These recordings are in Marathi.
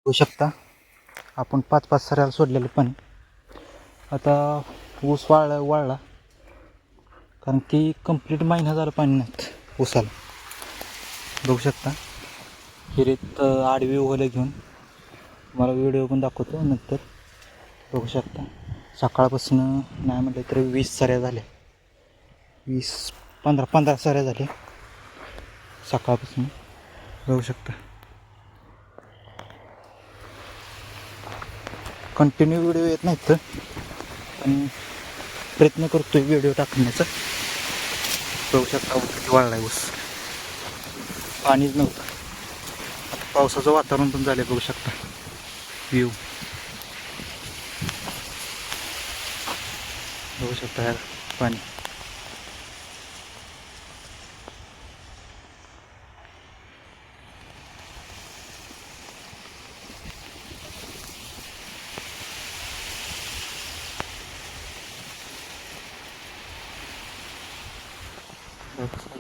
होऊ शकता आपण 5-5 सऱ्याला सोडलेलं पाणी आता ऊस वाळला कारण की कंप्लीट महिना झालं पाणी नाही ऊसाला. बघू शकता हिरीत आडवी ओलं घेऊन मला व्हिडिओ पण दाखवतो नंतर. बघू शकता सकाळपासून नाही म्हटलं तर 20 सऱ्या झाल्या, 15 सऱ्या झाल्या सकाळपासून. बघू शकता कंटिन्यू व्हिडिओ येत नाहीत तर पण प्रयत्न करतोय व्हिडिओ टाकण्याचा. बघू शकता किती वाळला आहे ऊस, पाणीच नव्हतं. पावसाचं वातावरण पण झालं. बघू शकता व्ह्यू, बघू शकता ह्या पाणी.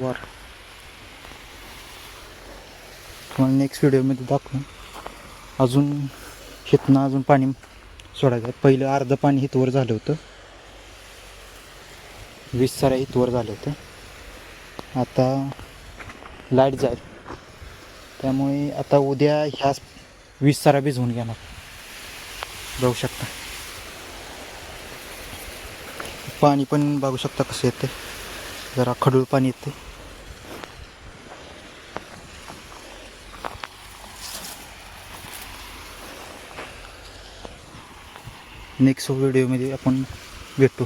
वर तुम्हाला नेक्स्ट व्हिडिओमध्ये दाखवून अजून हितनं अजून पाणी सोडायचं. पहिलं अर्धं पाणी हितवर झालं होतं, 20 सऱ्या हितवर झालं होतं. आता लाईट जाईल त्यामुळे आता उद्या ह्या 20 सऱ्या भिजवून घेणार. बघू शकता पाणी पण बघू शकता कसं येते, जरा खडूळ पाणी येते. नेक्स्ट व्हिडिओमध्ये आपण भेटू.